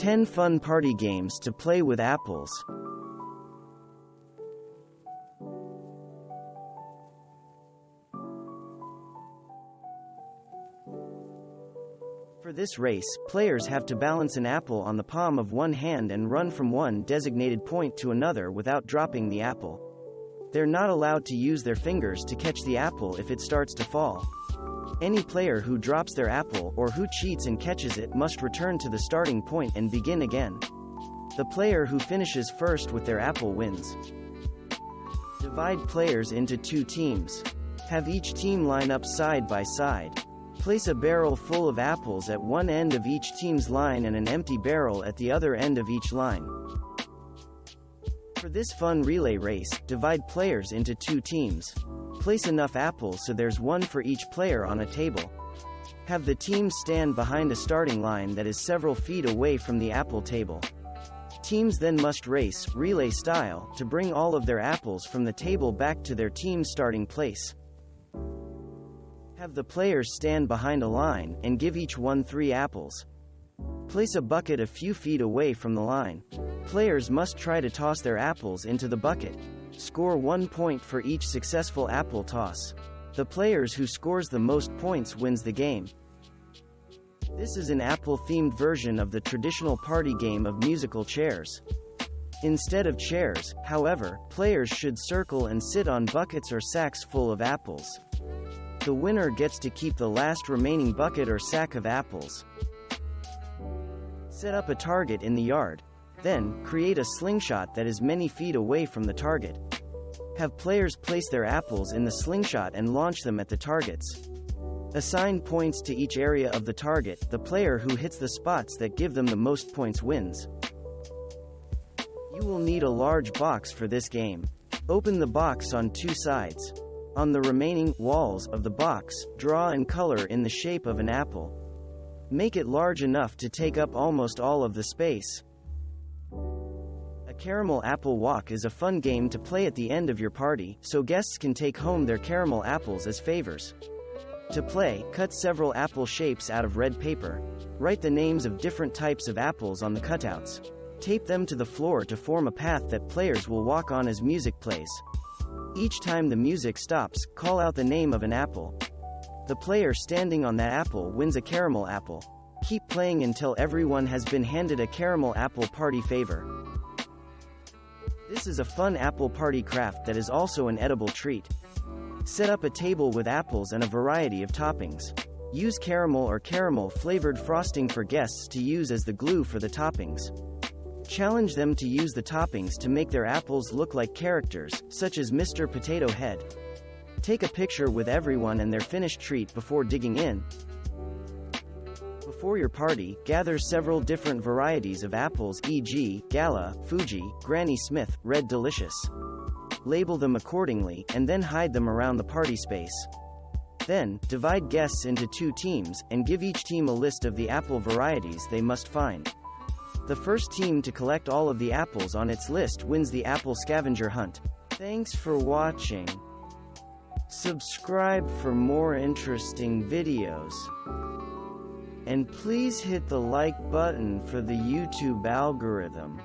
10 fun party games to play with apples. For this race, players have to balance an apple on the palm of one hand and run from one designated point to another without dropping the apple. They're not allowed to use their fingers to catch the apple if it starts to fall. Any player who drops their apple, or who cheats and catches it, must return to the starting point and begin again. The player who finishes first with their apple wins. Divide players into 2 teams. Have each team line up side by side. Place a barrel full of apples at one end of each team's line and an empty barrel at the other end of each line. For this fun relay race, divide players into 2 teams. Place enough apples so there's one for each player on a table. Have the teams stand behind a starting line that is several feet away from the apple table. Teams then must race, relay style, to bring all of their apples from the table back to their team's starting place. Have the players stand behind a line, and give each one 3 apples. Place a bucket a few feet away from the line. Players must try to toss their apples into the bucket. Score 1 point for each successful apple toss. The players who scores the most points wins the game. This is an apple-themed version of the traditional party game of musical chairs. Instead of chairs, however, players should circle and sit on buckets or sacks full of apples. The winner gets to keep the last remaining bucket or sack of apples. Set up a target in the yard. Then, create a slingshot that is many feet away from the target. Have players place their apples in the slingshot and launch them at the targets. Assign points to each area of the target. The player who hits the spots that give them the most points wins. You will need a large box for this game. Open the box on 2 sides. On the remaining walls of the box, draw and color in the shape of an apple. Make it large enough to take up almost all of the space. A caramel apple walk is a fun game to play at the end of your party, so guests can take home their caramel apples as favors. To play, cut several apple shapes out of red paper. Write the names of different types of apples on the cutouts. Tape them to the floor to form a path that players will walk on as music plays. Each time the music stops, call out the name of an apple. The player standing on that apple wins a caramel apple. Keep playing until everyone has been handed a caramel apple party favor. This is a fun apple party craft that is also an edible treat. Set up a table with apples and a variety of toppings. Use caramel or caramel-flavored frosting for guests to use as the glue for the toppings. Challenge them to use the toppings to make their apples look like characters, such as Mr. Potato Head. Take a picture with everyone and their finished treat before digging in. Before your party, gather several different varieties of apples, e.g., Gala, Fuji, Granny Smith, Red Delicious. Label them accordingly, and then hide them around the party space. Then, divide guests into 2 teams, and give each team a list of the apple varieties they must find. The first team to collect all of the apples on its list wins the apple scavenger hunt. Thanks for watching. Subscribe for more interesting videos. And please hit the like button for the YouTube algorithm.